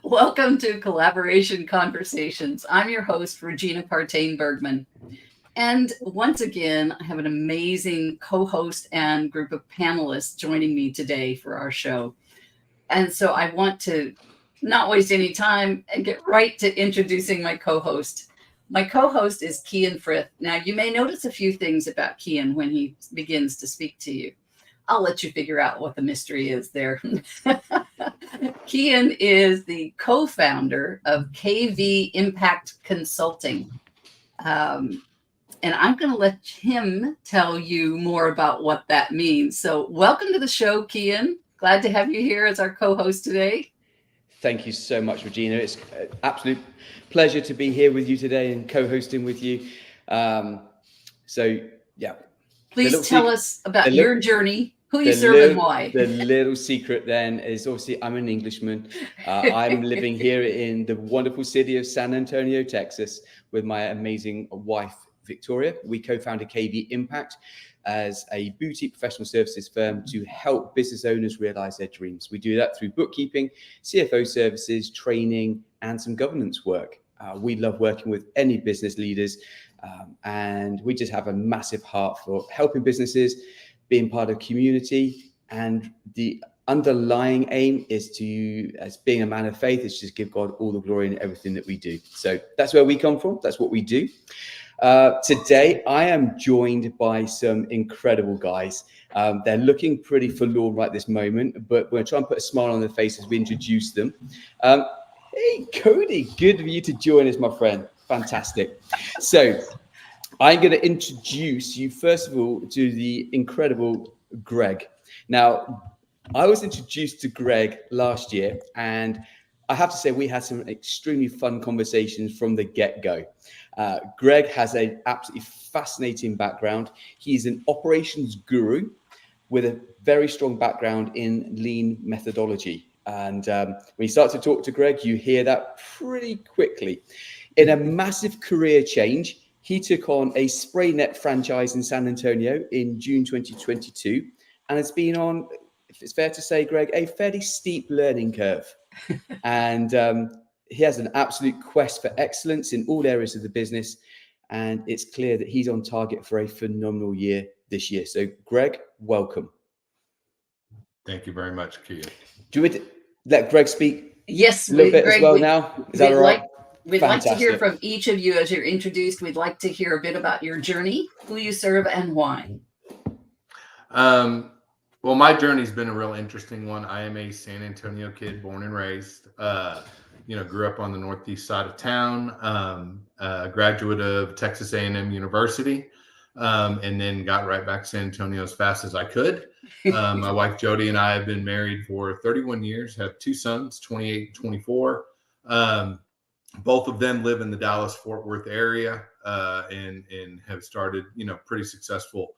Welcome to Collaboration Conversations. I'm your host, Regina Partain-Bergman. And once again, I have an amazing co-host and group of panelists joining me today for our show. And so I want to not waste any time and get right to introducing my co-host. My co-host is Kyan Frith. Now, you may notice a few things about Kyan when he begins to speak to you. I'll let you figure out what the mystery is there. Kyan is the co-founder of KV Impact Consulting. And I'm going to let him tell you more about what that means. So welcome to the show, Kyan. Glad to have you here as our co-host today. Thank you so much, Regina. It's an absolute pleasure to be here with you today and co-hosting with you. Please tell us about your journey, who you serve and why. The little secret then is obviously I'm an Englishman. I'm living here in the wonderful city of San Antonio, Texas, with my amazing wife, Victoria. We co-founded KV Impact as a boutique professional services firm to help business owners realize their dreams. We do that through bookkeeping, CFO services, training, and some governance work. We love working with any business leaders, and we just have a massive heart for helping businesses, being part of community, and the underlying aim is to, as being a man of faith, is just give God all the glory in everything that we do. So that's where we come from. That's what we do. Today, I am joined by some incredible guys. They're looking pretty forlorn right this moment, but we're trying to put a smile on their face as we introduce them. Hey, Cody, good of you to join us, my friend. Fantastic. So I'm going to introduce you, first of all, to the incredible Greg. Now, I was introduced to Greg last year, and I have to say we had some extremely fun conversations from the get-go. Greg has an absolutely fascinating background. He's an operations guru with a very strong background in lean methodology. And when you start to talk to Greg, you hear that pretty quickly. In a massive career change, he took on a spray net franchise in San Antonio in June 2022. And it's been on, if it's fair to say, Greg, a fairly steep learning curve. And he has an absolute quest for excellence in all areas of the business. And it's clear that he's on target for a phenomenal year this year. So, Greg, welcome. Thank you very much, Kyan. Do you want to let Greg speak? Yes, a little bit Greg, as well now? Is that all right? We'd like to hear from each of you as you're introduced. We'd like to hear a bit about your journey, who you serve, and why. Well, my journey's been a real interesting one. I am a San Antonio kid, born and raised. Grew up on the northeast side of town. Graduate of Texas A&M University, and then got right back to San Antonio as fast as I could. My wife Jody and I have been married for 31 years. Have two sons, 28 and 24. Both of them live in the Dallas-Fort Worth area, and have started, pretty successful,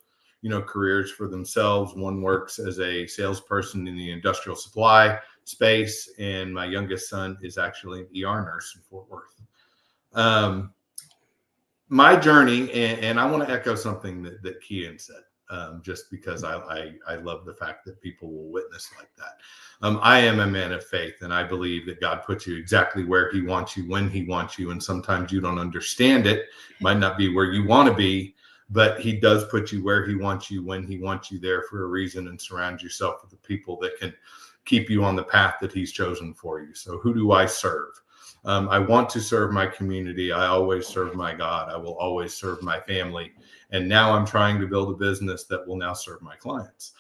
careers for themselves. One works as a salesperson in the industrial supply space, and my youngest son is actually an ER nurse in Fort Worth. My journey, and I want to echo something that Kyan said, just because I love the fact that people will witness like that. I am a man of faith, and I believe that God puts you exactly where he wants you, when he wants you. And sometimes you don't understand it. Might not be where you want to be, but he does put you where he wants you, when he wants you there for a reason, and surround yourself with the people that can keep you on the path that he's chosen for you. So who do I serve? I want to serve my community. I always serve my God. I will always serve my family. And now I'm trying to build a business that will now serve my clients.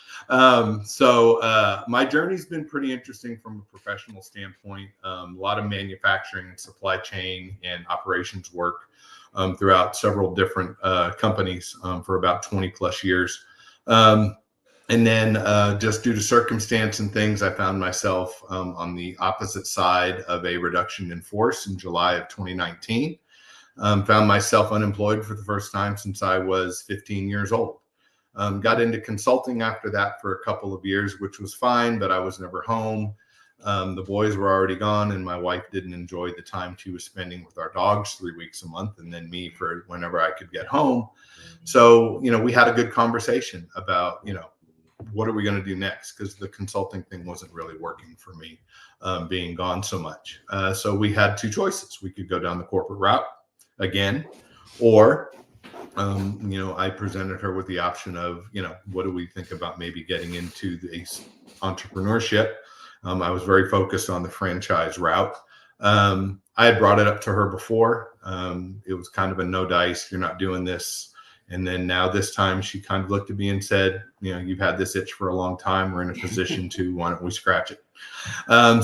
So my journey's been pretty interesting from a professional standpoint. A lot of manufacturing and supply chain and operations work throughout several different companies for about 20 plus years. And then just due to circumstance and things, I found myself on the opposite side of a reduction in force in July of 2019. Found myself unemployed for the first time since I was 15 years old. Got into consulting after that for a couple of years, which was fine, but I was never home. The boys were already gone, and my wife didn't enjoy the time she was spending with our dogs 3 weeks a month, and then me for whenever I could get home. So, we had a good conversation about, what are we going to do next? Because the consulting thing wasn't really working for me, being gone so much. So we had two choices. We could go down the corporate route again, or I presented her with the option of, what do we think about maybe getting into the entrepreneurship? I was very focused on the franchise route. I had brought it up to her before. It was kind of a no dice. You're not doing this. And then now this time she kind of looked at me and said, you've had this itch for a long time. We're in a position to, why don't we scratch it?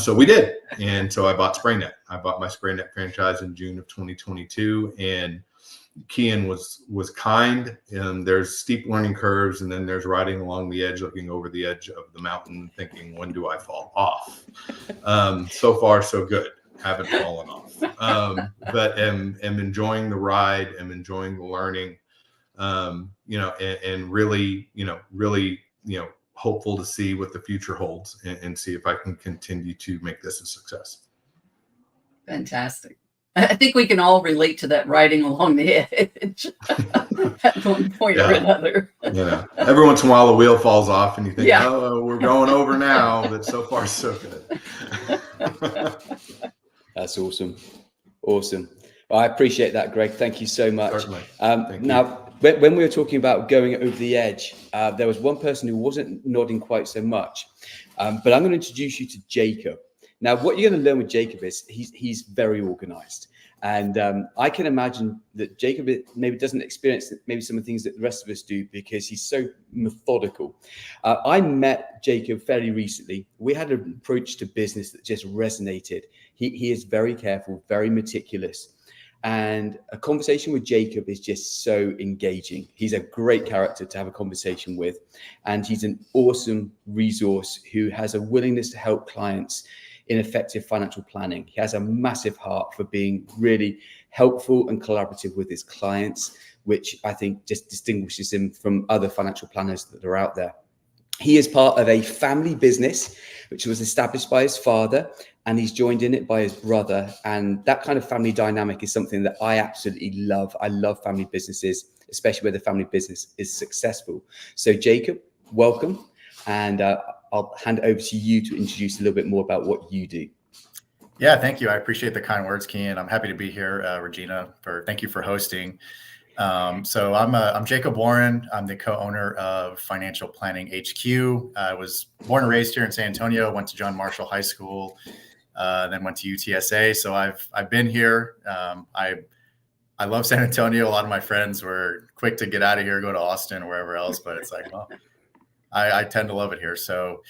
So we did. And so I bought SprayNet. I bought my SprayNet franchise in June of 2022. And Kyan was kind. There's steep learning curves, and then there's riding along the edge, looking over the edge of the mountain, thinking, when do I fall off? So far, so good. Haven't fallen off. But am enjoying the ride. Am enjoying the learning. And really, hopeful to see what the future holds and see if I can continue to make this a success. Fantastic. I think we can all relate to that riding along the edge at one point or another. Every once in a while the wheel falls off and you think, oh, we're going over now, but so far so good. That's awesome. Awesome. Well, I appreciate that, Greg. Thank you so much. Certainly. Thank you. When we were talking about going over the edge, there was one person who wasn't nodding quite so much, but I'm going to introduce you to Jacob. Now, what you're going to learn with Jacob is he's very organized. And I can imagine that Jacob maybe doesn't experience maybe some of the things that the rest of us do because he's so methodical. I met Jacob fairly recently. We had an approach to business that just resonated. He is very careful, very meticulous. And a conversation with Jacob is just so engaging. He's a great character to have a conversation with. And he's an awesome resource who has a willingness to help clients in effective financial planning. He has a massive heart for being really helpful and collaborative with his clients, which I think just distinguishes him from other financial planners that are out there. He is part of a family business, which was established by his father, and he's joined in it by his brother. And that kind of family dynamic is something that I absolutely love. I love family businesses, especially where the family business is successful. So Jacob, welcome. And I'll hand over to you to introduce a little bit more about what you do. Yeah, thank you. I appreciate the kind words, Kyan. I'm happy to be here, Regina. Thank you for hosting. So I'm Jacob Warren. I'm the co-owner of Financial Planning HQ. I was born and raised here in San Antonio. Went to John Marshall High School, then went to UTSA. So I've been here. I love San Antonio. A lot of my friends were quick to get out of here, go to Austin or wherever else. But it's like, well, I tend to love it here. So,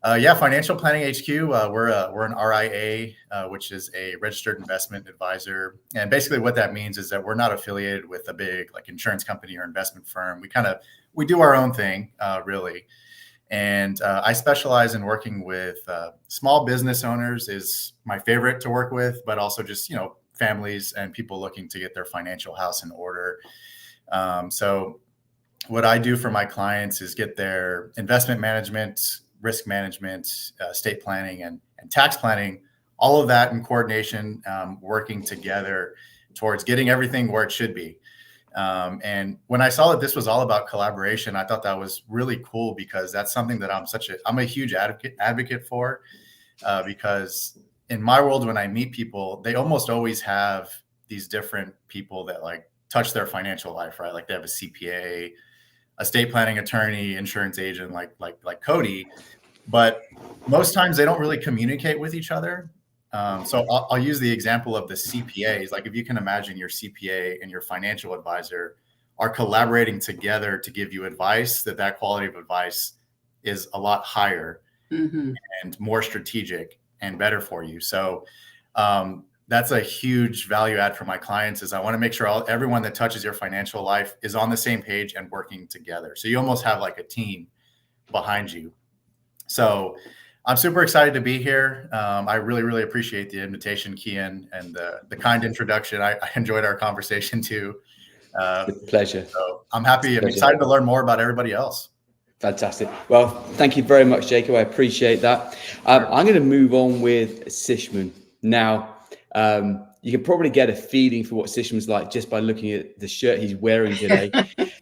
Financial Planning HQ. We're an RIA, which is a registered investment advisor. And basically what that means is that we're not affiliated with a big insurance company or investment firm. We do our own thing, really. And I specialize in working with small business owners is my favorite to work with, but also just, families and people looking to get their financial house in order. So what I do for my clients is get their investment management, risk management, estate planning, and tax planning, all of that in coordination, working together towards getting everything where it should be. And when I saw that this was all about collaboration, I thought that was really cool because that's something that I'm a huge advocate for, because in my world, when I meet people, they almost always have these different people that touch their financial life, right? Like they have a CPA, estate planning attorney, insurance agent, like Cody, but most times they don't really communicate with each other. So I'll use the example of the CPAs. Like if you can imagine your CPA and your financial advisor are collaborating together to give you advice, that quality of advice is a lot higher and more strategic and better for you. So that's a huge value add for my clients is I want to make sure everyone that touches your financial life is on the same page and working together. So you almost have like a team behind you. So I'm super excited to be here. I really, really appreciate the invitation, Kyan, and the kind introduction. I enjoyed our conversation too. Pleasure. So I'm excited to learn more about everybody else. Fantastic. Well, thank you very much, Jacob. I appreciate that. I'm going to move on with Sishman. Now, You can probably get a feeling for what Sishman's like just by looking at the shirt he's wearing today.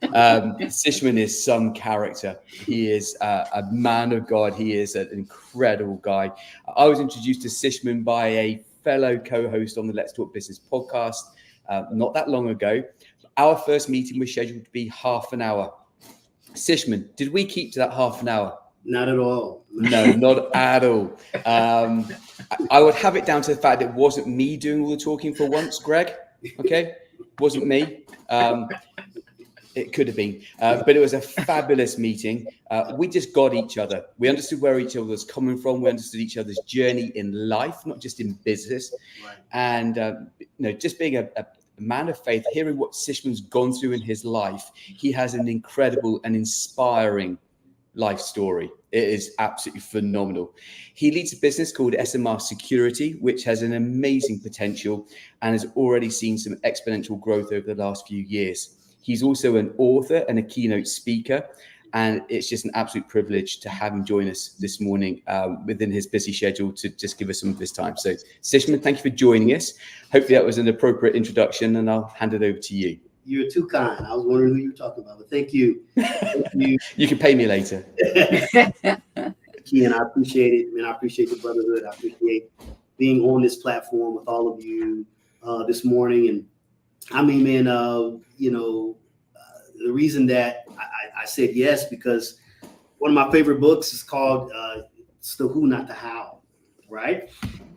Sishman is some character. He is a man of God. He is an incredible guy. I was introduced to Sishman by a fellow co-host on the Let's Talk Business podcast not that long ago. Our first meeting was scheduled to be half an hour. Sishman, did we keep to that half an hour? Not at all. No, not at all. I would have it down to the fact it wasn't me doing all the talking for once, Greg. Okay, it wasn't me. It could have been, but it was a fabulous meeting. We just got each other. We understood where each other was coming from. We understood each other's journey in life, not just in business. Right. And just being a man of faith, hearing what Sishman's gone through in his life, he has an incredible and inspiring life story. It is absolutely phenomenal. He leads a business called SMR Security, which has an amazing potential and has already seen some exponential growth over the last few years. He's also an author and a keynote speaker, and it's just an absolute privilege to have him join us this morning within his busy schedule to just give us some of his time. So, Sishman, thank you for joining us. Hopefully that was an appropriate introduction, and I'll hand it over to you. You're too kind. I was wondering who you were talking about, but thank you. Thank you. You can pay me later. Kyan, I appreciate it. Man, I appreciate the brotherhood. I appreciate being on this platform with all of you this morning. And I mean, man, the reason that I said yes, because one of my favorite books is called It's the Who, Not the How, right?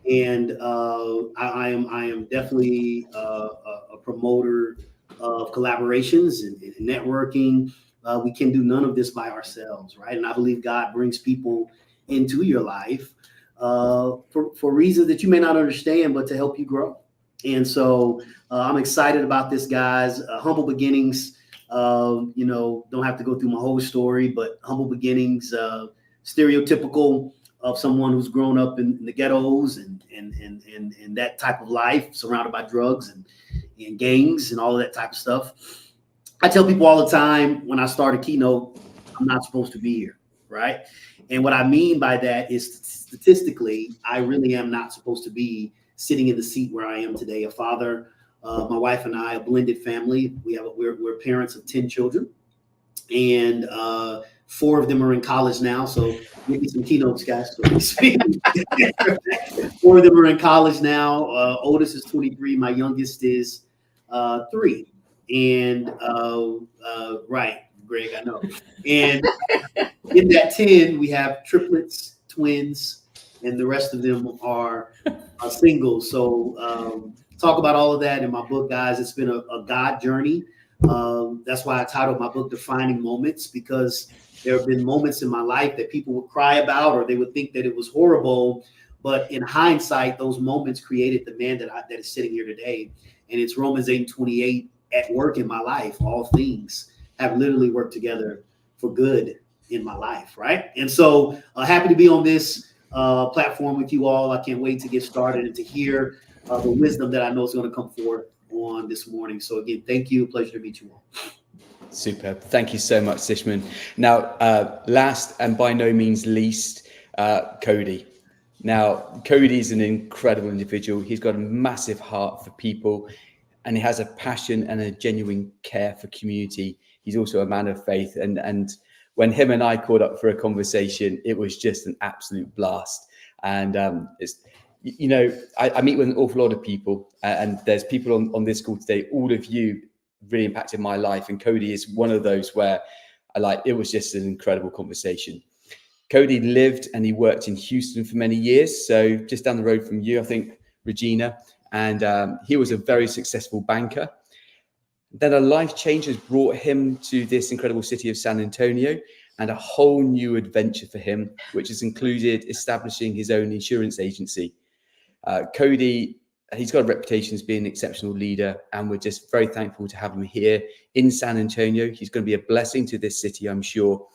And I am definitely a promoter of collaborations and networking. We can do none of this by ourselves, right? And I believe God brings people into your life for reasons that you may not understand, but to help you grow. And so I'm excited about this, guys. Humble beginnings. Don't have to go through my whole story, but humble beginnings, stereotypical of someone who's grown up in the ghettos and that type of life, surrounded by drugs and gangs and all of that type of stuff. I tell people all the time when I start a keynote, I'm not supposed to be here, right? And what I mean by that is statistically, I really am not supposed to be sitting in the seat where I am today. A father, my wife and I, a blended family. We're parents of 10 children, and 4 of them are in college now. So maybe some keynotes, guys. 4 of them are in college now. Oldest is 23. My youngest is 3. And right, Greg, I know. And in that 10, we have triplets, twins, and the rest of them are singles. So talk about all of that in my book, guys. It's been a God journey. That's why I titled my book Defining Moments, because there have been moments in my life that people would cry about, or they would think that it was horrible. But in hindsight, those moments created the man that is sitting here today. And it's Romans 8:28 at work in my life. All things have literally worked together for good in my life, right? And so happy to be on this platform with you all. I can't wait to get started and to hear the wisdom that I know is going to come forth on this morning. So again, thank you. Pleasure to meet you all. Superb. Thank you so much, Sishman. Now, last and by no means least, Cody. Now, Cody is an incredible individual. He's got a massive heart for people, and he has a passion and a genuine care for community. He's also a man of faith. And when him and I caught up for a conversation, it was just an absolute blast. And I meet with an awful lot of people, and there's people on this call today. All of you really impacted my life, and Cody is one of those where it was just an incredible conversation. Cody lived and he worked in Houston for many years, so just down the road from you, I think, Regina, and he was a very successful banker. Then a life change has brought him to this incredible city of San Antonio, and a whole new adventure for him, which has included establishing his own insurance agency. Cody, he's got a reputation as being an exceptional leader, and we're just very thankful to have him here in San Antonio. He's going to be a blessing to this city, I'm sure,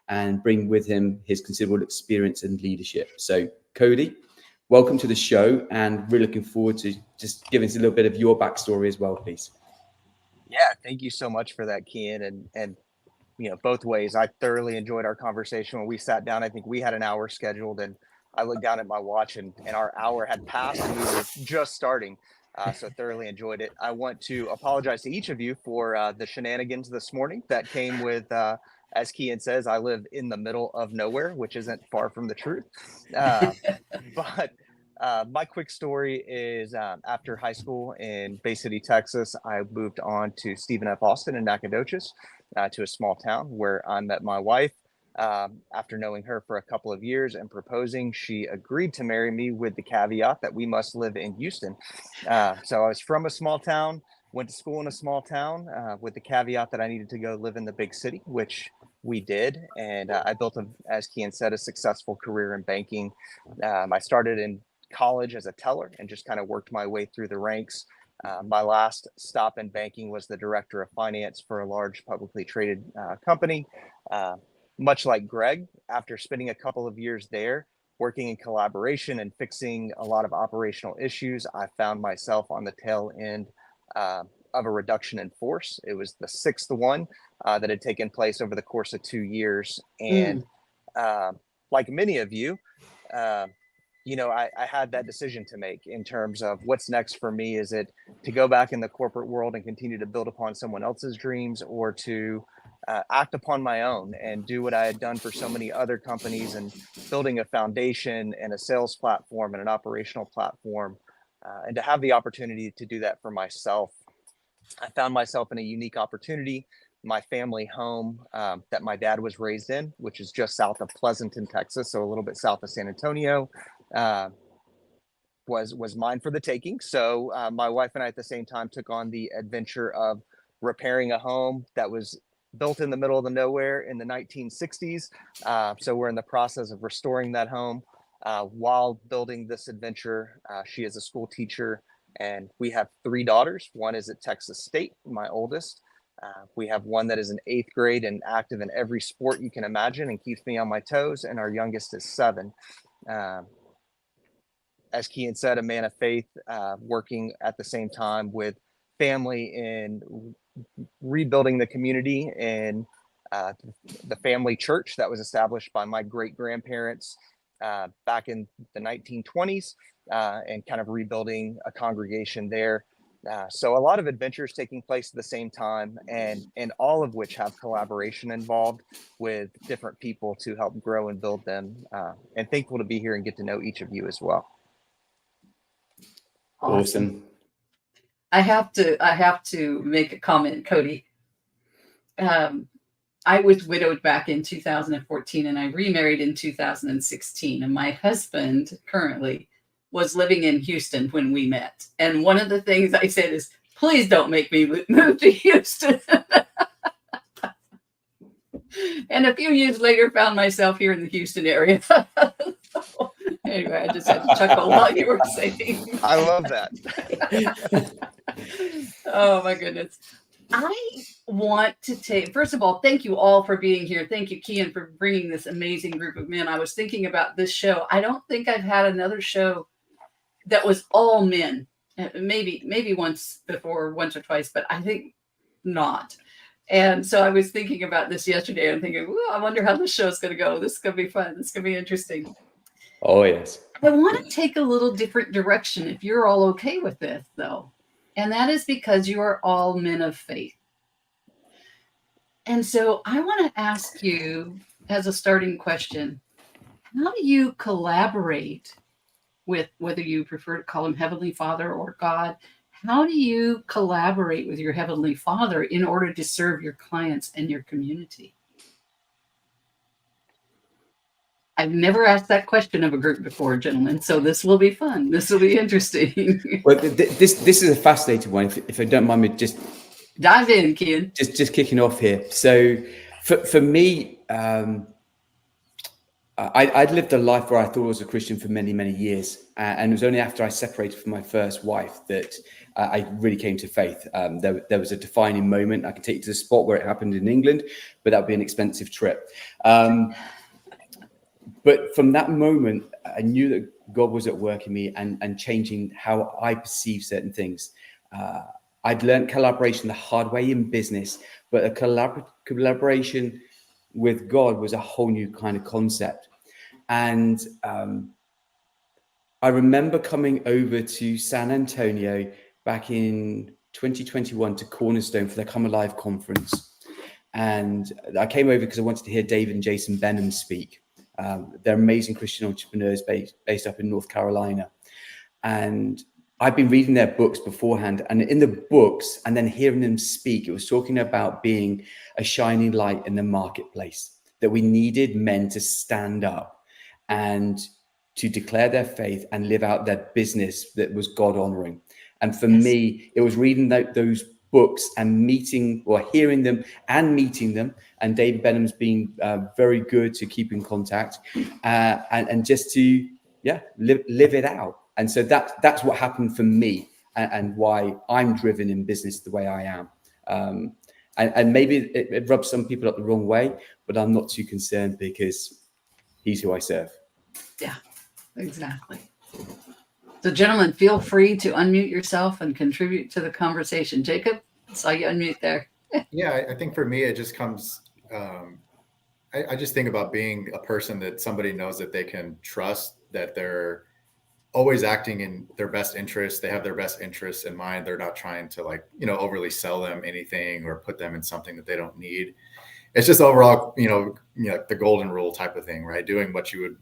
and bring with him his considerable experience and leadership. So, Cody, welcome to the show, and we're looking forward to just giving us a little bit of your backstory as well, please. Yeah, thank you so much for that, Kyan. And both ways, I thoroughly enjoyed our conversation. When we sat down, I think we had an hour scheduled, and I looked down at my watch and our hour had passed and we were just starting. So thoroughly enjoyed it. I want to apologize to each of you for the shenanigans this morning that came with, as Kyan says, I live in the middle of nowhere, which isn't far from the truth. But my quick story is after high school in Bay City, Texas, I moved on to Stephen F. Austin in Nacogdoches, to a small town where I met my wife. After knowing her for a couple of years and proposing, she agreed to marry me with the caveat that we must live in Houston. So I was from a small town, went to school in a small town, with the caveat that I needed to go live in the big city, which we did. And I built, as Kyan said, a successful career in banking. I started in college as a teller and just kind of worked my way through the ranks. My last stop in banking was the director of finance for a large publicly traded company. Much like Greg, after spending a couple of years there, working in collaboration and fixing a lot of operational issues, I found myself on the tail end of a reduction in force. It was the sixth one that had taken place over the course of 2 years. And like many of you, I had that decision to make in terms of what's next for me. Is it to go back in the corporate world and continue to build upon someone else's dreams, or to act upon my own and do what I had done for so many other companies, and building a foundation and a sales platform and an operational platform, and to have the opportunity to do that for myself. I found myself in a unique opportunity. My family home that my dad was raised in, which is just south of Pleasanton, Texas, so a little bit south of San Antonio, was mine for the taking. So my wife and I at the same time took on the adventure of repairing a home that was built in the middle of the nowhere in the 1960s. So we're in the process of restoring that home while building this adventure. She is a school teacher, and we have 3 daughters. One is at Texas State, my oldest. We have one that is in 8th grade and active in every sport you can imagine and keeps me on my toes. And our youngest is 7. As Kyan said, a man of faith, working at the same time with family in rebuilding the community in the family church that was established by my great-grandparents back in the 1920s, and kind of rebuilding a congregation there. So a lot of adventures taking place at the same time, and all of which have collaboration involved with different people to help grow and build them. And thankful to be here and get to know each of you as well. Awesome. I have to make a comment, Cody. I was widowed back in 2014, and I remarried in 2016. And my husband currently was living in Houston when we met. And one of the things I said is, please don't make me move to Houston. And a few years later, found myself here in the Houston area. Anyway, I just had to chuckle while you were saying. I love that. Oh, my goodness. I want to take, first of all, thank you all for being here. Thank you, Kyan, for bringing this amazing group of men. I was thinking about this show. I don't think I've had another show that was all men. Maybe once before, once or twice, but I think not. And so I was thinking about this yesterday and thinking, well, I wonder how this show's going to go. This is going to be fun. This is going to be interesting. Oh, yes. I want to take a little different direction, if you're all okay with this, though. And that is because you are all men of faith. And so I want to ask you, as a starting question, how do you collaborate with, whether you prefer to call him Heavenly Father or God, how do you collaborate with your Heavenly Father in order to serve your clients and your community? I've never asked that question of a group before, gentlemen, so this will be fun. This will be interesting. Well, this is a fascinating one. If I don't mind me just dive in, Kyan. Just kicking off here. So for me, I'd lived a life where I thought I was a Christian for many, many years. And it was only after I separated from my first wife that I really came to faith. There was a defining moment. I can take you to the spot where it happened in England, but that would be an expensive trip. But from that moment, I knew that God was at work in me and changing how I perceive certain things. I'd learned collaboration the hard way in business, but a collaboration with God was a whole new kind of concept. And I remember coming over to San Antonio back in 2021 to Cornerstone for their Come Alive conference. And I came over because I wanted to hear David and Jason Benham speak. They're amazing Christian entrepreneurs based up in North Carolina. And I've been reading their books beforehand, and in the books and then hearing them speak, it was talking about being a shining light in the marketplace, that we needed men to stand up and to declare their faith and live out their business that was God honoring. And for me, it was reading those books and hearing them and meeting them. And David Benham's been very good to keep in contact and just to live it out. And so that's what happened for me and why I'm driven in business the way I am. And maybe it rubs some people up the wrong way, but I'm not too concerned because he's who I serve. Yeah, exactly. So gentlemen, feel free to unmute yourself and contribute to the conversation. Jacob, I saw you unmute there. Yeah, I think for me, it just comes, I just think about being a person that somebody knows that they can trust, that they're always acting in their best interest. They have their best interests in mind. They're not trying to overly sell them anything or put them in something that they don't need. It's just overall, the golden rule type of thing, right? Doing what you would,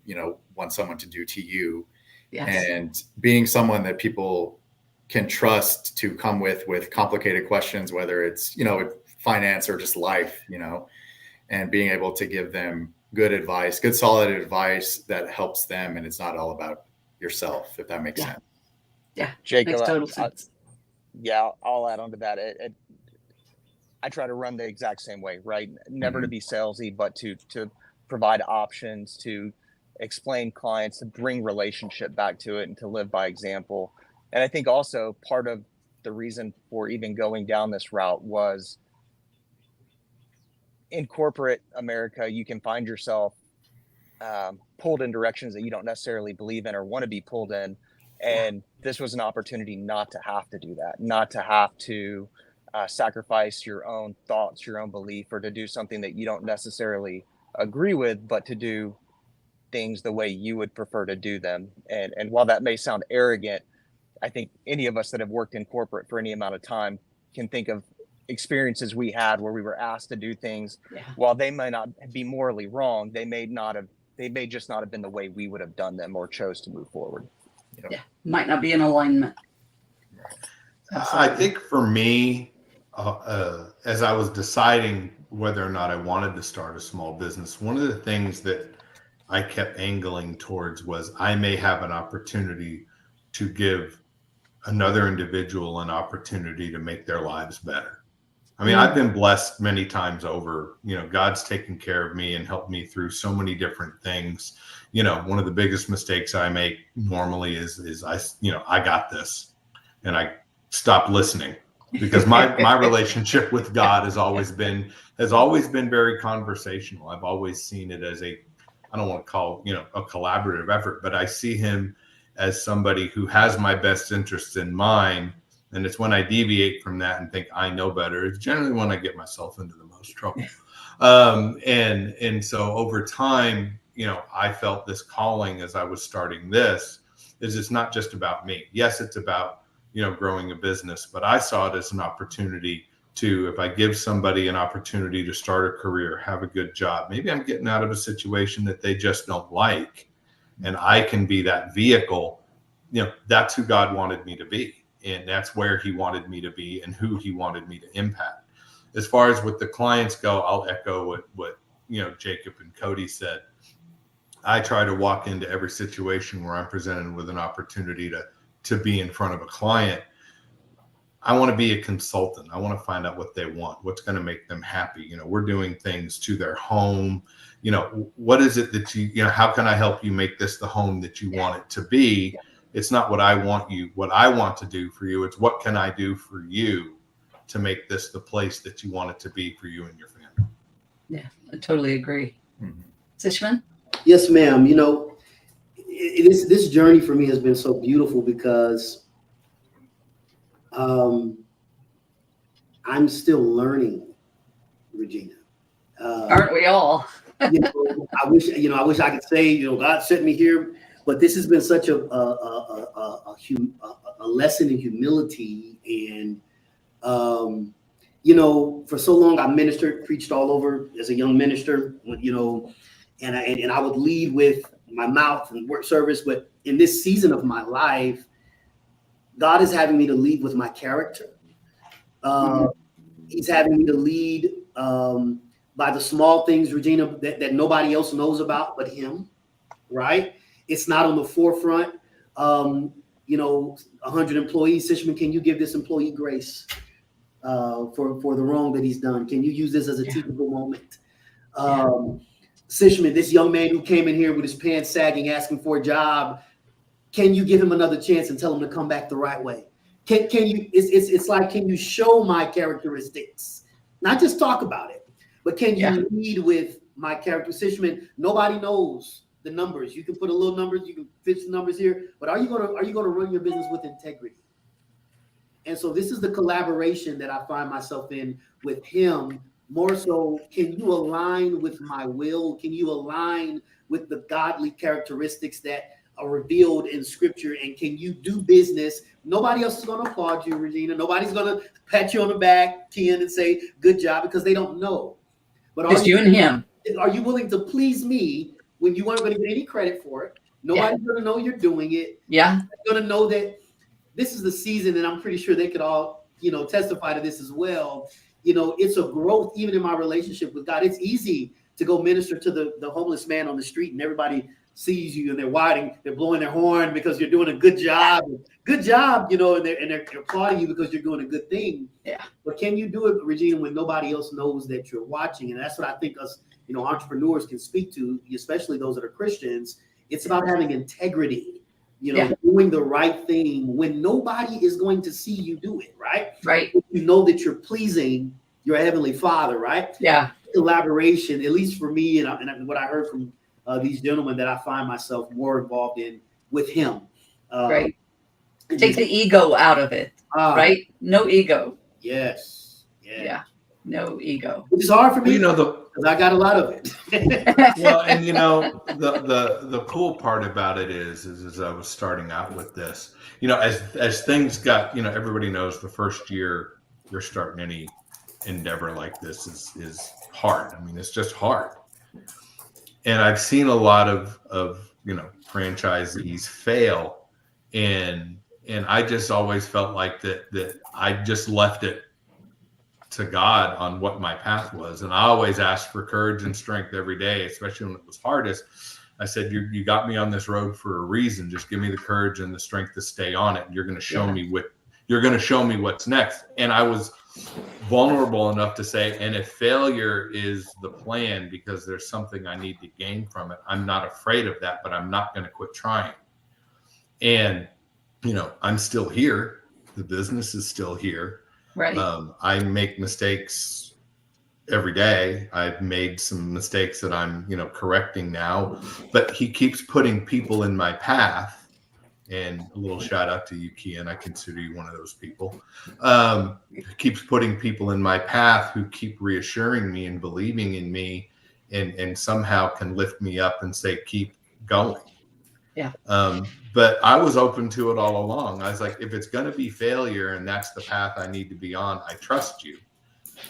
want someone to do to you. Yes. And being someone that people can trust to come with complicated questions, whether it's, finance or just life, and being able to give them good solid advice that helps them. And it's not all about yourself, if that makes sense. Yeah. Jacob, makes total sense. I'll add on to that. I try to run the exact same way, right? Never to be salesy, but to provide options, to explain clients, to bring relationship back to it, and to live by example. And I think also part of the reason for even going down this route was in corporate America, you can find yourself pulled in directions that you don't necessarily believe in or want to be pulled in. And this was an opportunity not to have to do that, not to have to sacrifice your own thoughts, your own belief, or to do something that you don't necessarily agree with, but to do things the way you would prefer to do them. And while that may sound arrogant, I think any of us that have worked in corporate for any amount of time can think of experiences we had where we were asked to do things while they might not be morally wrong, they may just not have been the way we would have done them or chose to move forward. Might not be in alignment. I think for me, as I was deciding whether or not I wanted to start a small business, one of the things that I kept angling towards was I may have an opportunity to give another individual an opportunity to make their lives better. I mean, I've been blessed many times over, God's taken care of me and helped me through so many different things. One of the biggest mistakes I make normally is I got this, and I stop listening, because my relationship with God has always been very conversational. I've always seen it as I don't want to call, a collaborative effort, but I see him as somebody who has my best interests in mind. And it's when I deviate from that and think I know better, it's generally when I get myself into the most trouble. And so over time, I felt this calling as I was starting this, is it's not just about me. Yes, it's about, growing a business, but I saw it as an opportunity to, if I give somebody an opportunity to start a career, have a good job, maybe I'm getting out of a situation that they just don't like, and I can be that vehicle. That's who God wanted me to be. And that's where he wanted me to be and who he wanted me to impact. As far as with the clients go, I'll echo what Jacob and Cody said. I try to walk into every situation where I'm presented with an opportunity to be in front of a client. I want to be a consultant. I want to find out what they want, what's going to make them happy. We're doing things to their home. What is it that how can I help you make this the home that you want it to be? It's not what I want to do for you. It's what can I do for you to make this the place that you want it to be for you and your family. Yeah, I totally agree. Sishman? Yes, ma'am. This journey for me has been so beautiful because I'm still learning, Regina. Aren't we all? I wish I could say, God sent me here, but this has been such a a lesson in humility. And you know, for so long I ministered, preached all over as a young minister, you know, and I would lead with my mouth and work service. But in this season of my life, God is having me to lead with my character. He's having me to lead by the small things, Regina, that nobody else knows about but him, right? It's not on the forefront. You know, 100 employees, Sishman, can you give this employee grace for the wrong that he's done? Can you use this as a teachable moment? Sishman, this young man who came in here with his pants sagging, asking for a job, can you give him another chance and tell him to come back the right way? Can you, it's like, can you show my characteristics? Not just talk about it, but can you lead with my character? Sishman, nobody knows the numbers. You can put a little numbers, you can fix the numbers here, but are you gonna run your business with integrity? And so this is the collaboration that I find myself in with him. More so, can you align with my will? Can you align with the godly characteristics that are revealed in scripture? And can you do business? Nobody else is going to applaud you, Regina. Nobody's going to pat you on the back, Kyan, and say, good job, because they don't know. But just you and him. Are you willing to please me when you aren't going to get any credit for it? Nobody's going to know you're doing it. Yeah. They're going to know that this is the season, and I'm pretty sure they could all, you know, testify to this as well. You know, it's a growth even in my relationship with God. It's easy to go minister to the homeless man on the street and everybody sees you and they're blowing their horn because you're doing a good job. Good job, you know, and they're applauding you because you're doing a good thing. Yeah. But can you do it, Regina, when nobody else knows that you're watching? And that's what I think us, you know, entrepreneurs can speak to, especially those that are Christians. It's about having integrity, you know, doing the right thing when nobody is going to see you do it, right? Right. You know that you're pleasing your Heavenly Father, right? Yeah. Collaboration, at least for me, and what I heard from these gentlemen, that I find myself more involved in with him. Right. Take the ego out of it, right? No ego. Yes. Yeah. No ego. Which is hard for me, you know, because I got a lot of it. well, and you know, the cool part about it is as I was starting out with this, you know, as things got, you know, everybody knows the first year you're starting any endeavor like this is hard. I mean, it's just hard. And I've seen a lot of you know, franchisees fail, and I just always felt like that I just left it to God on what my path was. And I always asked for courage and strength every day, especially when it was hardest. I said, you got me on this road for a reason. Just give me the courage and the strength to stay on it. And you're going to show me what's next. And I was vulnerable enough to say, and if failure is the plan because there's something I need to gain from it, I'm not afraid of that, but I'm not going to quit trying. And, you know, I'm still here. The business is still here. Right. I make mistakes every day. I've made some mistakes that I'm, you know, correcting now, but he keeps putting people in my path. And a little shout out to you, Kyan. I consider you one of those people. Keeps putting people in my path who keep reassuring me and believing in me, and somehow can lift me up and say, keep going. Yeah. But I was open to it all along. I was like, if it's going to be failure and that's the path I need to be on, I trust you.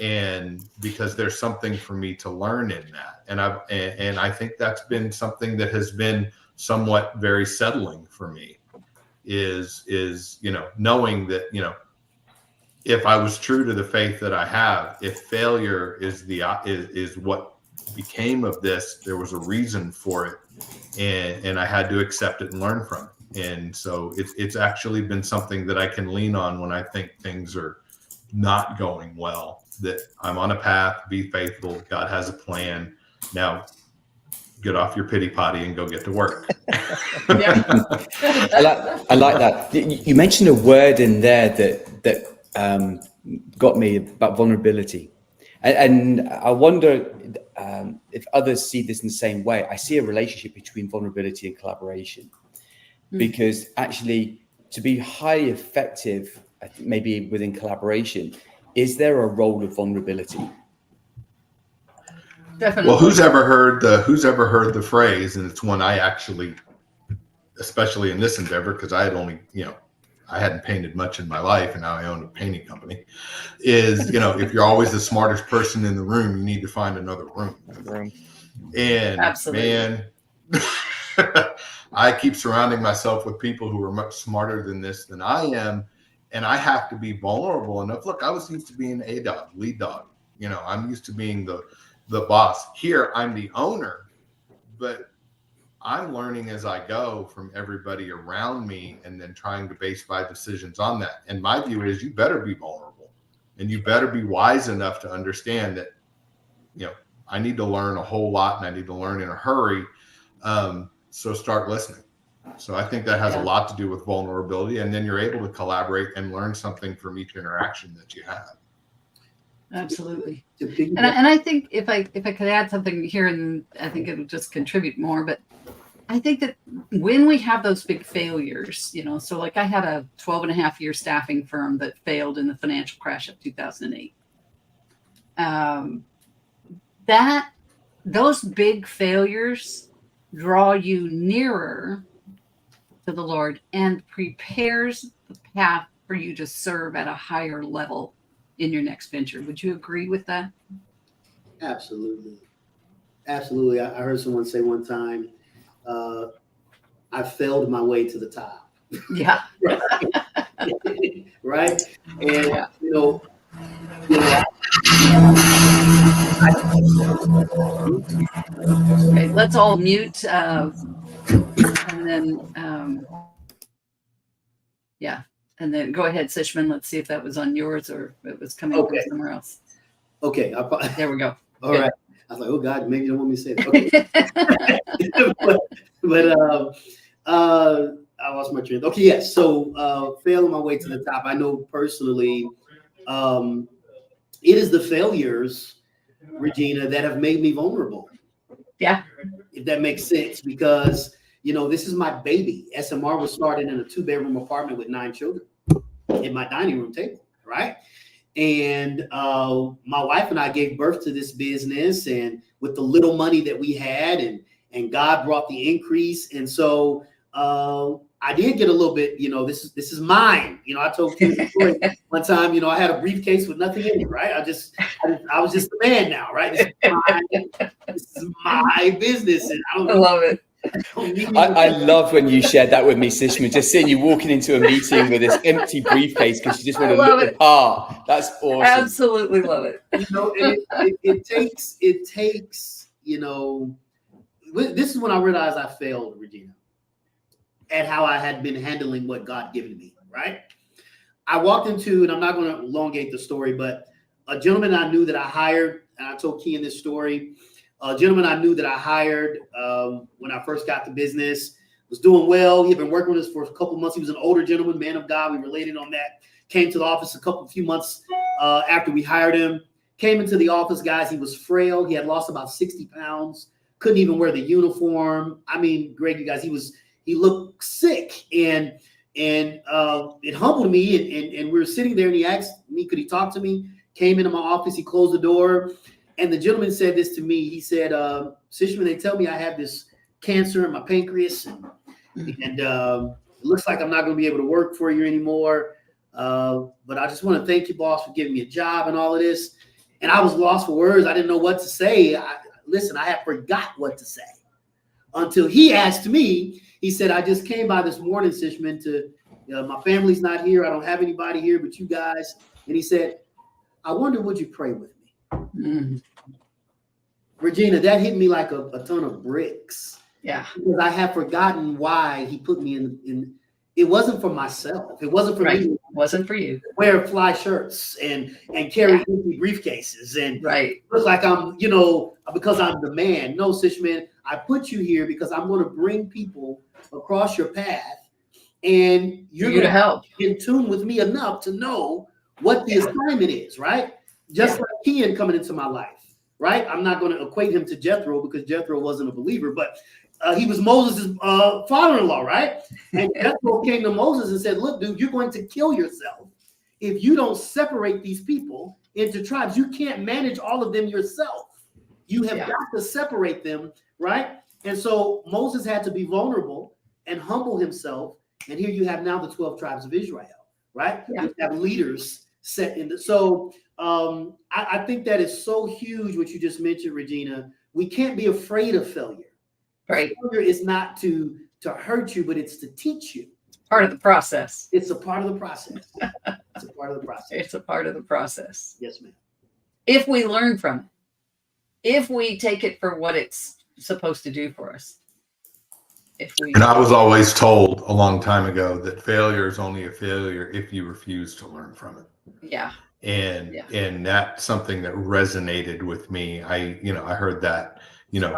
And because there's something for me to learn in that. And I think that's been something that has been somewhat very settling for me is, you know, knowing that, you know, if I was true to the faith that I have, if failure is what became of this, there was a reason for it. And I had to accept it and learn from it. And so it's actually been something that I can lean on when I think things are not going well, that I'm on a path, be faithful. God has a plan. Now get off your pity potty and go get to work. I like that. You mentioned a word in there that got me about vulnerability. And I wonder if others see this in the same way. I see a relationship between vulnerability and collaboration, because actually to be highly effective, I think maybe within collaboration, is there a role of vulnerability? Definitely. Well, who's ever heard the phrase, and it's one I actually, especially in this endeavor, because I had only, you know, I hadn't painted much in my life, and now I own a painting company, is, if you're always the smartest person in the room, you need to find another room. And Absolutely. man, I keep surrounding myself with people who are much smarter than I am. And I have to be vulnerable enough. Look, I was used to being a dog, lead dog. I'm used to being the boss. Here, I'm the owner, but I'm learning as I go from everybody around me, and then trying to base my decisions on that. And my view is, you better be vulnerable, and you better be wise enough to understand that, I need to learn a whole lot, and I need to learn in a hurry. So start listening. So I think that has a lot to do with vulnerability, and then you're able to collaborate and learn something from each interaction that you have. Absolutely. And I think if I could add something here, and I think it'll just contribute more, but I think that when we have those big failures, so like I had a 12.5-year staffing firm that failed in the financial crash of 2008. Those big failures draw you nearer to the Lord and prepares the path for you to serve at a higher level in your next venture. Would you agree with that? Absolutely. Absolutely. I heard someone say one time, I failed my way to the top. Yeah. Right. And, okay, let's all mute. And then, and then go ahead, Sishman. Let's see if that was on yours or if it was coming from somewhere else. Okay. There we go. All right. I was like, oh God, maybe you don't want me to say that. Okay. but I lost my train. Okay, yes. So failing my way to the top. I know personally, it is the failures, Regina, that have made me vulnerable. Yeah. If that makes sense, because this is my baby. SMR was started in a 2-bedroom apartment with 9 children in my dining room table, right? And my wife and I gave birth to this business, and with the little money that we had, and God brought the increase. And so I did get a little bit, this is mine. I told you the story one time, I had a briefcase with nothing in it, right? I was just the man now, right? This is my business, and I love it. I love when you shared that with me, Sishma, just seeing you walking into a meeting with this empty briefcase because you just want to look the part. That's awesome. Absolutely love it. It takes, this is when I realized I failed, Regina, at how I had been handling what God given me, right? I walked into, and I'm not going to elongate the story, but a gentleman I knew that I hired, and I told Kyan this story, a gentleman I knew that I hired when I first got the business, was doing well. He had been working with us for a couple of months. He was an older gentleman, man of God. We related on that. Came to the office a few months after we hired him. Came into the office, guys. He was frail. He had lost about 60 pounds. Couldn't even wear the uniform. I mean, Greg, you guys, he looked sick, and it humbled me. And we were sitting there, and he asked me, could he talk to me? Came into my office. He closed the door. And the gentleman said this to me. He said, Sishman, they tell me I have this cancer in my pancreas, and it looks like I'm not going to be able to work for you anymore. But I just want to thank you, boss, for giving me a job and all of this. And I was lost for words. I didn't know what to say. I had forgot what to say until he asked me. He said, I just came by this morning, Sishman, my family's not here. I don't have anybody here but you guys. And he said, I wonder, would you pray with me? Mm-hmm. Regina, that hit me like a ton of bricks. Yeah. Because I had forgotten why he put me in. It wasn't for myself. It wasn't for me. It wasn't for you. Wear fly shirts and carry empty briefcases and look like I'm, because I'm the man. No, Sishman, I put you here because I'm going to bring people across your path, and you're going to help in tune with me enough to know what the assignment is, right? Just like Kyan coming into my life, right? I'm not going to equate him to Jethro because Jethro wasn't a believer, but he was Moses' father-in-law, right? And Jethro came to Moses and said, look, dude, you're going to kill yourself if you don't separate these people into tribes. You can't manage all of them yourself. You have got to separate them, right? And so Moses had to be vulnerable and humble himself And here you have now the 12 tribes of Israel, right? Yeah. You have leaders set in the, so I think that is so huge what you just mentioned, Regina. We can't be afraid of failure. Right. Failure is not to hurt you, but it's to teach you. Part of the process. It's a part of the process. It's a part of the process. It's a part of the process. Yes, ma'am. If we learn from it, if we take it for what it's supposed to do for us. And I was always told a long time ago that failure is only a failure if you refuse to learn from it. Yeah. And that's something that resonated with me. I heard that,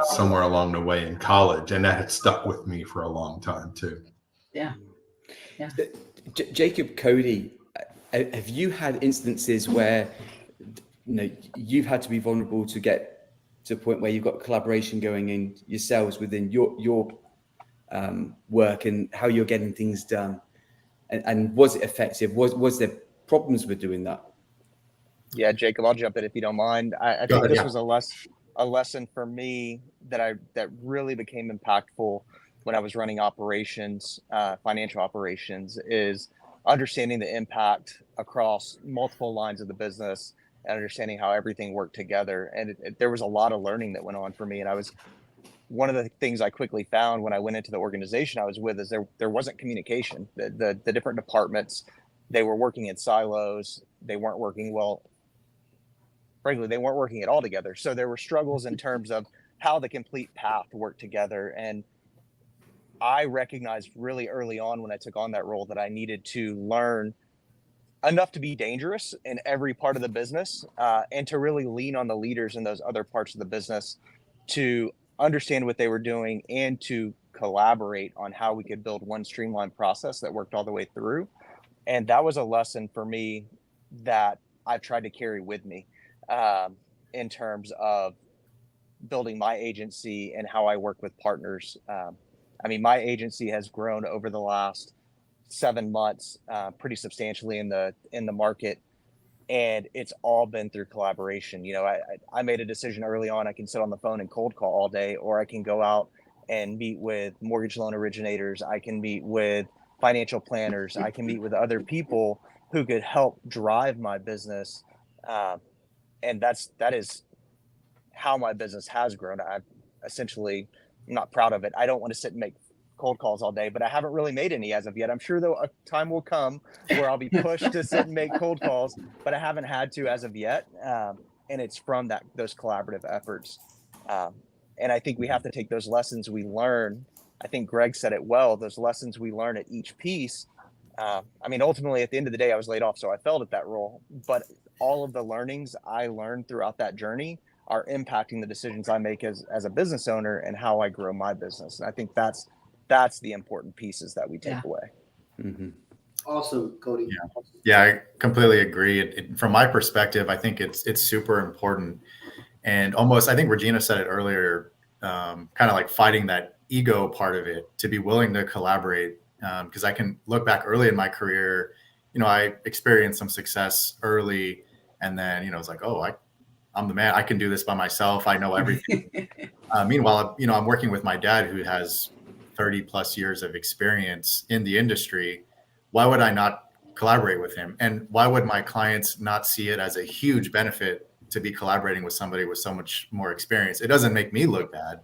somewhere along the way in college, and that had stuck with me for a long time too. Yeah. Yeah. Jacob, Cody, have you had instances where you've had to be vulnerable to get to a point where you've got collaboration going in yourselves within your work and how you're getting things done, and was it effective? Was there problems with doing that? Yeah, Jacob, I'll jump in if you don't mind. I think this was a lesson for me that really became impactful when I was running operations, financial operations, is understanding the impact across multiple lines of the business and understanding how everything worked together. And there was a lot of learning that went on for me. And one of the things I quickly found when I went into the organization I was with is there wasn't communication. The different departments, they were working in silos. They weren't working well. Frankly, they weren't working at all together. So there were struggles in terms of how the complete path worked together. And I recognized really early on when I took on that role that I needed to learn enough to be dangerous in every part of the business, and to really lean on the leaders in those other parts of the business to understand what they were doing and to collaborate on how we could build one streamlined process that worked all the way through. And that was a lesson for me that I've tried to carry with me in terms of building my agency and how I work with partners. My agency has grown over the last 7 months pretty substantially in the market, and it's all been through collaboration. I made a decision early on. I can sit on the phone and cold call all day, or I can go out and meet with mortgage loan originators. I can meet with financial planners. I can meet with other people who could help drive my business. And that is how my business has grown. I'm not proud of it. I don't want to sit and make cold calls all day, but I haven't really made any as of yet. I'm sure though a time will come where I'll be pushed to sit and make cold calls, but I haven't had to as of yet. And it's from those collaborative efforts. And I think we have to take those lessons we learn. I think Greg said it well, those lessons we learn at each piece. Ultimately at the end of the day, I was laid off, so I failed at that role, but all of the learnings I learned throughout that journey are impacting the decisions I make as a business owner and how I grow my business. And I think that's the important pieces that we take away. Mm-hmm. Awesome, Cody. Yeah, I completely agree. From my perspective, I think it's super important. And almost, I think Regina said it earlier, kind of like fighting that ego part of it, to be willing to collaborate. Because I can look back early in my career, I experienced some success early, and then, it's like, oh, I'm the man. I can do this by myself. I know everything. Meanwhile, I'm working with my dad, who has 30 plus years of experience in the industry. Why would I not collaborate with him? And why would my clients not see it as a huge benefit to be collaborating with somebody with so much more experience? It doesn't make me look bad.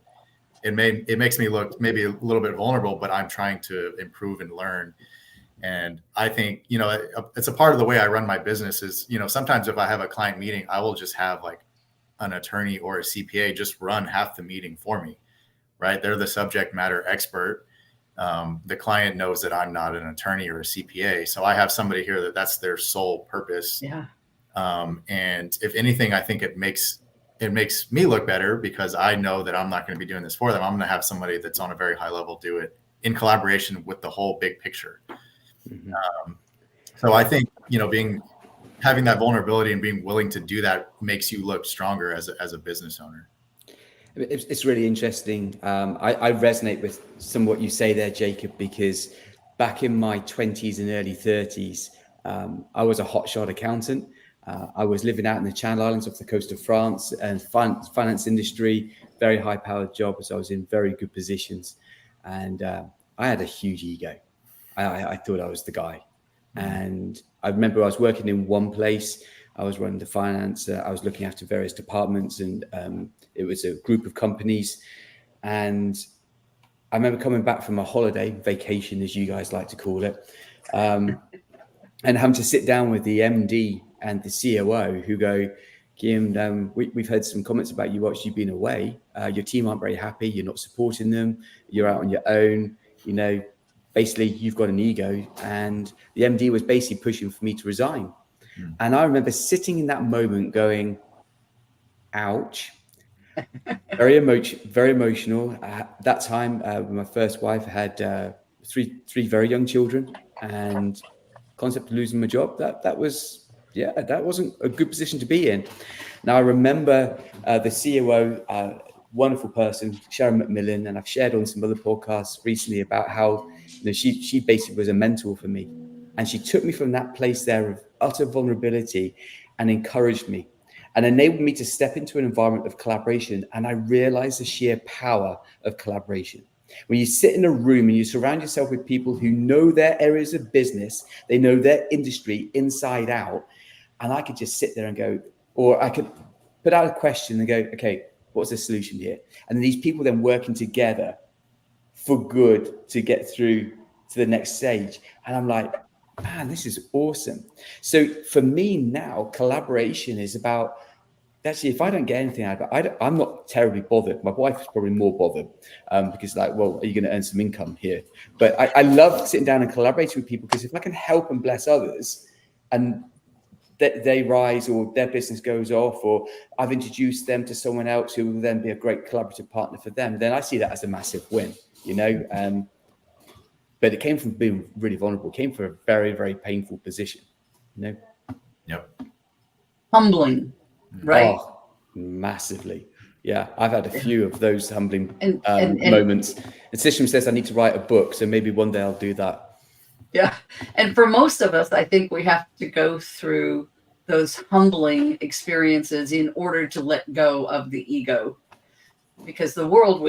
It makes me look maybe a little bit vulnerable, but I'm trying to improve and learn. And I think, it's a part of the way I run my business is, sometimes if I have a client meeting, I will just have like an attorney or a CPA just run half the meeting for me, right? They're the subject matter expert. The client knows that I'm not an attorney or a CPA. So I have somebody here that's their sole purpose. Yeah. And if anything, I think it makes me look better, because I know that I'm not going to be doing this for them. I'm going to have somebody that's on a very high level do it in collaboration with the whole big picture. Mm-hmm. So I think, having that vulnerability and being willing to do that makes you look stronger as a business owner. It's really interesting. I resonate with some of what you say there, Jacob, because back in my 20s and early 30s, I was a hotshot accountant. I was living out in the Channel Islands off the coast of France, and finance industry, very high-powered job, so I was in very good positions. And I had a huge ego. I thought I was the guy. And I remember I was working in one place. I was running the finance. I was looking after various departments, and it was a group of companies. And I remember coming back from a holiday, vacation, as you guys like to call it, and having to sit down with the MD and the COO who go, Kyan, we've heard some comments about you whilst you've been away. Your team aren't very happy. You're not supporting them. You're out on your own. You know, basically you've got an ego. And the MD was basically pushing for me to resign. And I remember sitting in that moment going, ouch. Very emotional. At that time, with my first wife, I had three very young children, and concept of losing my job, that wasn't a good position to be in. Now I remember the COO, wonderful person, Sharon McMillan, and I've shared on some other podcasts recently about how she basically was a mentor for me, and she took me from that place there of utter vulnerability and encouraged me and enabled me to step into an environment of collaboration. And I realized the sheer power of collaboration. When you sit in a room and you surround yourself with people who know their areas of business, they know their industry inside out, and I could just sit there and go, or I could put out a question and go, okay, what's the solution here? And these people then working together for good to get through to the next stage. And I'm like, man, this is awesome. So for me now, collaboration is about, actually, if I don't get anything out of it, I'm not terribly bothered. My wife is probably more bothered because like, well, are you going to earn some income here? But I love sitting down and collaborating with people, because if I can help and bless others and they rise or their business goes off, or I've introduced them to someone else who will then be a great collaborative partner for them, then I see that as a massive win, but it came from being really vulnerable. It came from a very, very painful position, Yep. Humbling, right? Oh, massively. Yeah, I've had a few of those humbling And moments. And Sisham says I need to write a book, so maybe one day I'll do that. Yeah. And for most of us, I think we have to go through those humbling experiences in order to let go of the ego, because the world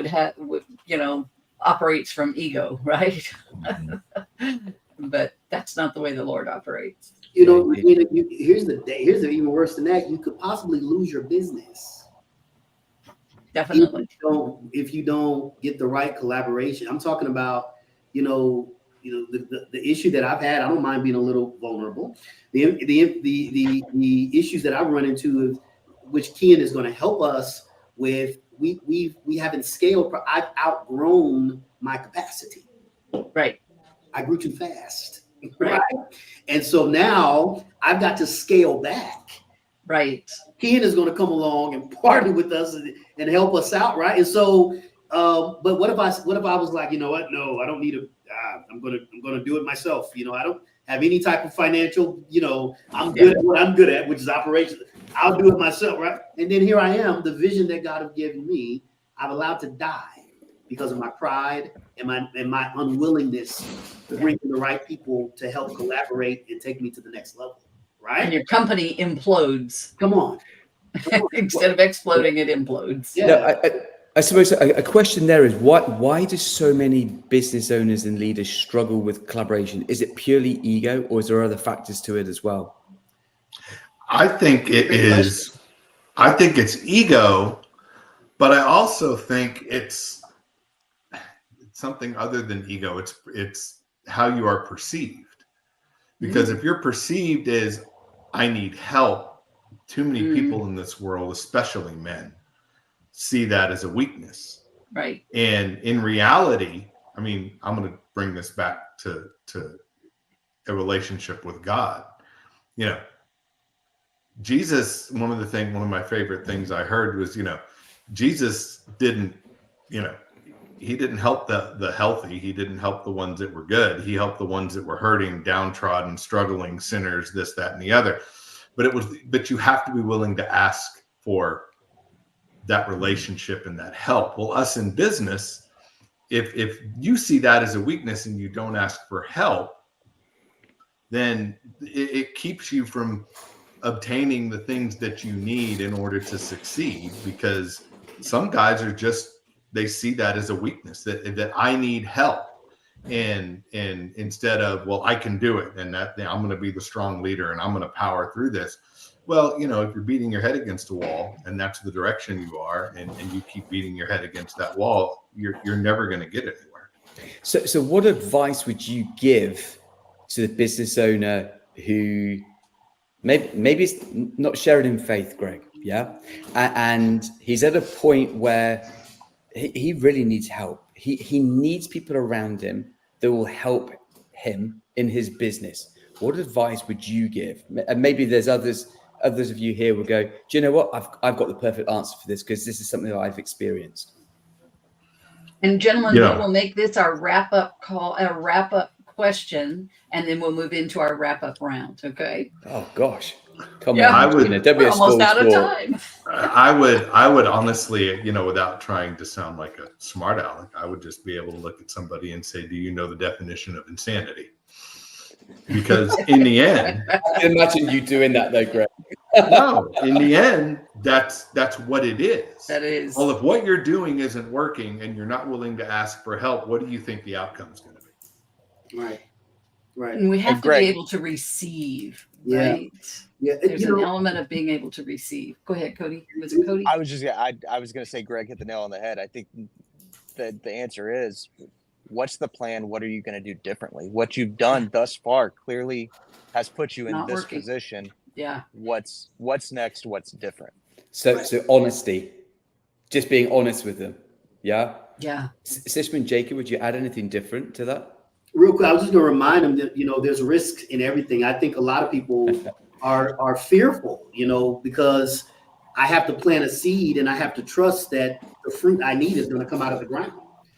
operates from ego, right? But that's not the way the Lord operates. Here's the even worse than that. You could possibly lose your business. Definitely. If you don't get the right collaboration. I'm talking about, the issue that I've had. I don't mind being a little vulnerable. The issues that I've run into, which Kyan is going to help us with. We haven't scaled. I've outgrown my capacity. Right. I grew too fast. Right. And so now I've got to scale back. Right. Kyan is going to come along and partner with us and help us out. Right. And so, but what if I was like, you know what? No, I don't need I'm going to do it myself. I don't have any type of financial, I'm good at what I'm good at, which is operations. I'll do it myself. Right. And then here I am, the vision that God has given me, I've allowed to die because of my pride and my unwillingness to bring in the right people to help collaborate and take me to the next level. Right. And your company implodes. Come on. Instead of exploding, it implodes. Yeah. No, I suppose a question there is, why do so many business owners and leaders struggle with collaboration? Is it purely ego, or is there other factors to it as well? I think it is. I think it's ego, but I also think it's something other than ego. It's how you are perceived. Because if you're perceived as, I need help, too many people in this world, especially men, see that as a weakness. Right. And in reality, I mean, I'm going to bring this back to a relationship with God. Jesus, one of my favorite things I heard was, Jesus didn't, he didn't help the healthy. He didn't help the ones that were good. He helped the ones that were hurting, downtrodden, struggling, sinners, this, that, and the other. But you have to be willing to ask for that relationship and that help. Well, us in business, if you see that as a weakness and you don't ask for help, then it keeps you from obtaining the things that you need in order to succeed, because some guys are just, they see that as a weakness, that I need help. And instead of, well, I can do it, and that I'm going to be the strong leader and I'm going to power through this. Well, if you're beating your head against a wall and that's the direction you are, and you keep beating your head against that wall, you're never going to get anywhere. So what advice would you give to the business owner who maybe it's not sharing in faith, Greg, yeah, and he's at a point where he really needs help. He needs people around him that will help him in his business. What advice would you give? And maybe there's others of you here will go, do you know what? I've got the perfect answer for this because this is something that I've experienced. And gentlemen, we will make this our wrap-up question, and then we'll move into our wrap-up round. Okay. Oh gosh, come Yeah, on! we're almost out of time. I would honestly, without trying to sound like a smart aleck, I would just be able to look at somebody and say, "Do you know the definition of insanity?" Because in the end, I can imagine you doing that though, Greg. No, in the end, that's what it is. That is. Well, if what you're doing isn't working and you're not willing to ask for help, what do you think the outcome is going to be? Right. And we have to Greg, be able to receive, Yeah. right? Yeah. There's an element of being able to receive. Go ahead, Cody. Was it Cody? I was going to say Greg hit the nail on the head. I think the answer is, what's the plan? What are you going to do differently? What you've done thus far clearly has put you in Not this working. position. Yeah. What's next? What's different? So honesty, just being honest with them. Yeah. Yeah. Sishman, Jacob, would you add anything different to that? Real quick, I was just going to remind them that, there's risks in everything. I think a lot of people are fearful, because I have to plant a seed and I have to trust that the fruit I need is going to come out of the ground.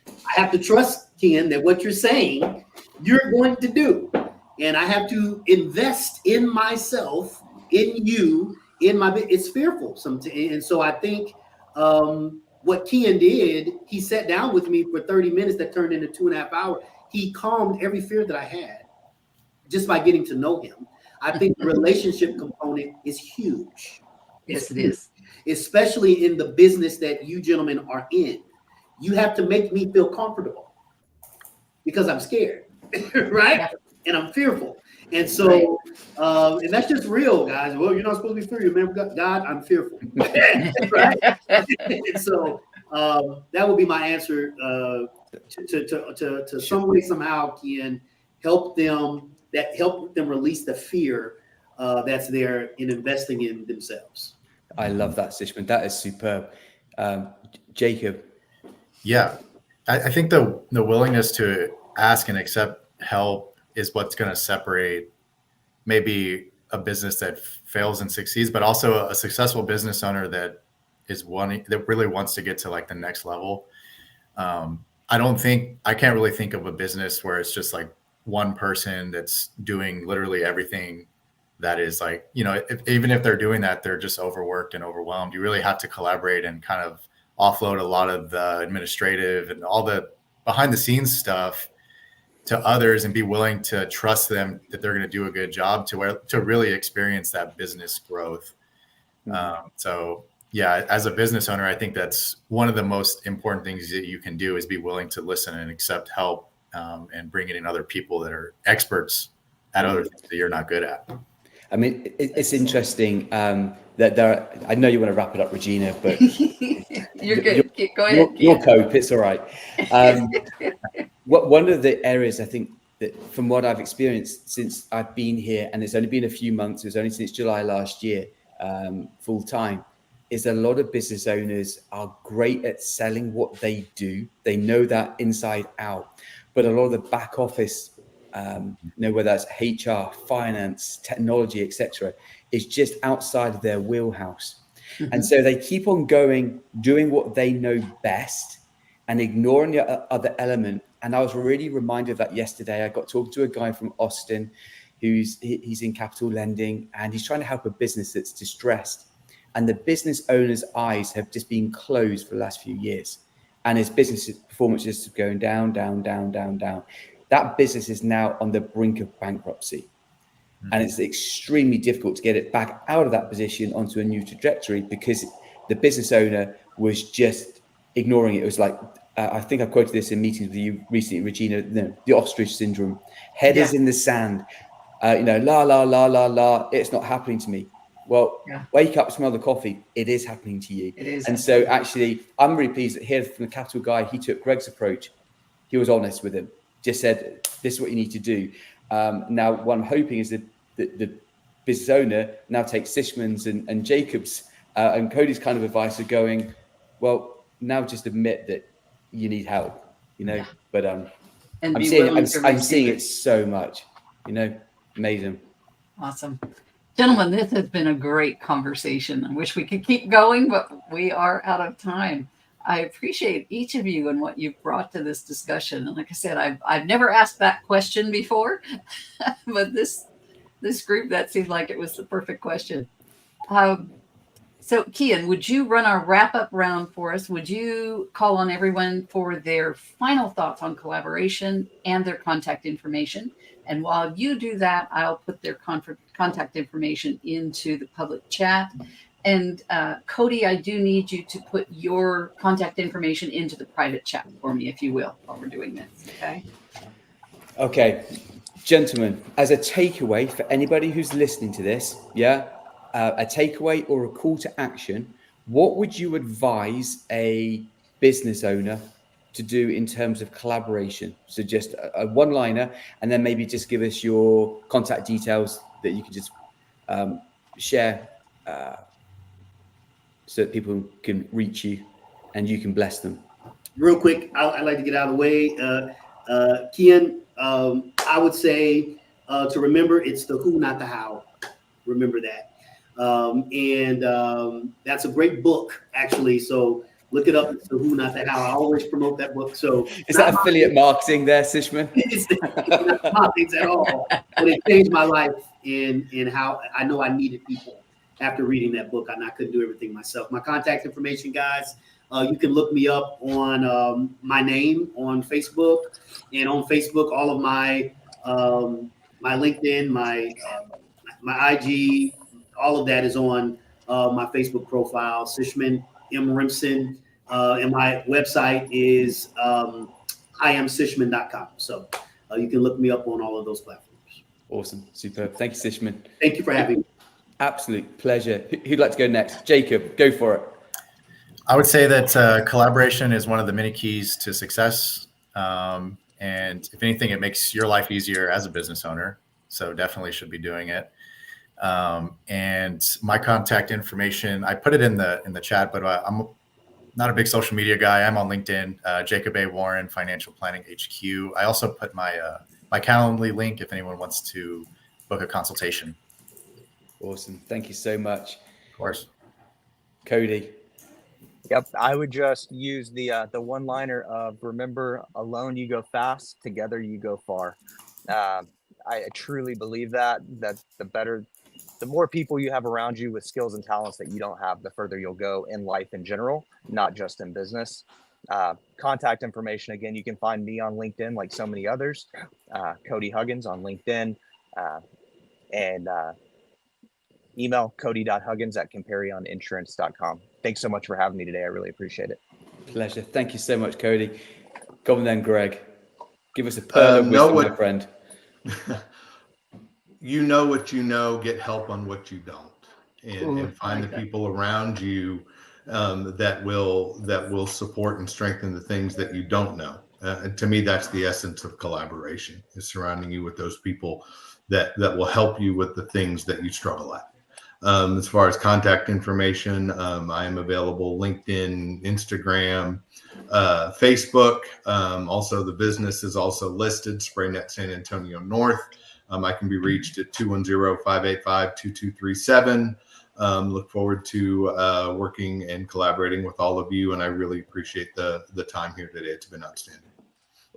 I have to trust, Ken, that what you're saying, you're going to do. And I have to invest in myself, in you, it's fearful sometimes. And so I think what Ken did, he sat down with me for 30 minutes that turned into 2.5 hours. He calmed every fear that I had just by getting to know him. I think the relationship component is huge. Yes, it is. Especially in the business that you gentlemen are in. You have to make me feel comfortable because I'm scared, right? Yeah. And I'm fearful. And so, and that's just real, guys. Well, you're not supposed to be fearful, man. God, I'm fearful. Right? And so that would be my answer to some way, somehow, can help them release the fear that's there in investing in themselves. I love that, Sishman. That is superb. Jacob. Yeah, I think the willingness to ask and accept help is what's going to separate maybe a business that fails and succeeds, but also a successful business owner that really wants to get to like the next level. I can't really think of a business where it's just like one person that's doing literally everything. That is like, even if they're doing that, they're just overworked and overwhelmed. You really have to collaborate and kind of offload a lot of the administrative and all the behind the scenes stuff to others and be willing to trust them that they're going to do a good job to really experience that business growth. So yeah, as a business owner, I think that's one of the most important things that you can do is be willing to listen and accept help and bring in other people that are experts at other things that you're not good at. I mean, it's interesting that I know you want to wrap it up, Regina, but you're good. Go ahead. Your cope, it's all right. One of the areas I think that from what I've experienced since I've been here, and it's only been a few months, it was only since July last year, full time, is a lot of business owners are great at selling what they do. They know that inside out, but a lot of the back office, whether that's HR, finance, technology, etc., is just outside of their wheelhouse. Mm-hmm. And so they keep on doing what they know best and ignoring the other element. And I was really reminded of that yesterday. I got talking to a guy from Austin he's in capital lending, and he's trying to help a business that's distressed. And the business owner's eyes have just been closed for the last few years. And his business performance is going down, down, down, down, down. That business is now on the brink of bankruptcy. And it's extremely difficult to get it back out of that position onto a new trajectory because the business owner was just ignoring it. It was like, I think I quoted this in meetings with you recently, Regina, the ostrich syndrome. Head is in the sand, la, la, la, la, la, it's not happening to me. Well, wake up, smell the coffee. It is happening to you. It is. And so actually, I'm really pleased that here from the Capital Guy, he took Greg's approach. He was honest with him, just said, this is what you need to do. Now, what I'm hoping is that the business owner now takes Sishman's and Jacob's and Cody's kind of advice of going, well, now just admit that you need help, but I'm seeing it so much, amazing. Awesome. Gentlemen, this has been a great conversation. I wish we could keep going, but we are out of time. I appreciate each of you and what you've brought to this discussion. And like I said, I've never asked that question before, but this group, that seemed like it was the perfect question. So, Kyan, would you run our wrap-up round for us? Would you call on everyone for their final thoughts on collaboration and their contact information? And while you do that, I'll put their contact information into the public chat. And Cody, I do need you to put your contact information into the private chat for me, if you will, while we're doing this, okay? Okay, gentlemen, as a takeaway for anybody who's listening to this, a takeaway or a call to action, what would you advise a business owner to do in terms of collaboration? So just a one-liner, and then maybe just give us your contact details that you can just share so that people can reach you and you can bless them. Real quick, I'd like to get out of the way. Kyan, I would say to remember, it's the who, not the how. Remember that. That's a great book, actually. So look it up. It's the who, not the how. I always promote that book. So is that affiliate marketing there, Sishman? It's not marketing at all. But it changed my life in how I know I needed people after reading that book. I couldn't do everything myself. My contact information, guys, you can look me up on my name on Facebook, and on Facebook, all of my my LinkedIn, my IG, all of that is on my Facebook profile, Sishman M. Rimson, and my website is iamsishman.com. So you can look me up on all of those platforms. Awesome, superb. Thank you, Sishman. Thank you for having me. Absolute pleasure. Who'd like to go next? Jacob, go for it. I would say that collaboration is one of the many keys to success. And if anything, it makes your life easier as a business owner. So definitely should be doing it. And my contact information, I put it in the chat, but I'm not a big social media guy. I'm on LinkedIn, Jacob A. Warren, Financial Planning HQ. I also put my Calendly link if anyone wants to book a consultation. Awesome. Thank you so much. Of course. Cody. Yep. I would just use the one-liner of remember, alone you go fast, together you go far. I truly believe that the more people you have around you with skills and talents that you don't have, the further you'll go in life in general, not just in business. Contact information, again, you can find me on LinkedIn like so many others, Cody Huggins on LinkedIn, and email cody.huggins@comparioninsurance.com. Thanks so much for having me today. I really appreciate it. Pleasure. Thank you so much, Cody. Go on then, Greg. Give us a pearl of wisdom, my friend. You know what you know, get help on what you don't, and find the people around you that will support and strengthen the things that you don't know. And to me, that's the essence of collaboration, is surrounding you with those people that will help you with the things that you struggle at. As far as contact information, I am available LinkedIn, Instagram, Facebook. Also, the business is also listed, SprayNet San Antonio North. I can be reached at 210-585-2237. Look forward to working and collaborating with all of you, and I really appreciate the time here today. It's been outstanding.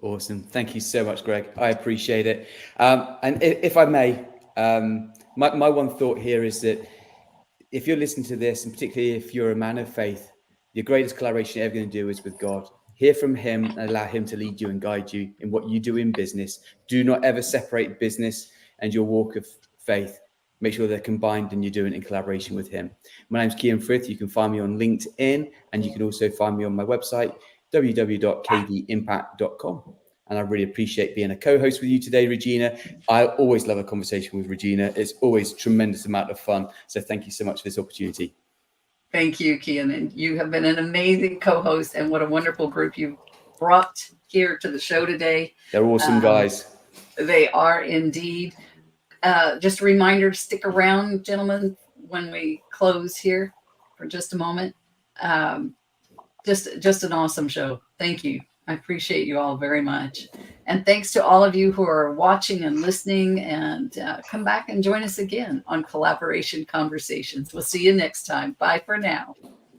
Awesome. Thank you so much, Greg. I appreciate it. And if I may, my one thought here is that if you're listening to this, and particularly if you're a man of faith, your greatest collaboration you're ever going to do is with God. Hear from him and allow him to lead you and guide you in what you do in business. Do not ever separate business and your walk of faith. Make sure they're combined and you're doing it in collaboration with him. My name's Kyan Frith. You can find me on LinkedIn, and you can also find me on my website, www.kvimpact.com. And I really appreciate being a co-host with you today, Regina. I always love a conversation with Regina. It's always a tremendous amount of fun. So thank you so much for this opportunity. Thank you, Kyan. And you have been an amazing co-host, and what a wonderful group you brought here to the show today. They're awesome guys. They are indeed. Just a reminder to stick around, gentlemen, when we close here for just a moment. Just an awesome show. Thank you. I appreciate you all very much. And thanks to all of you who are watching and listening, and come back and join us again on Collaboration Conversations. We'll see you next time. Bye for now.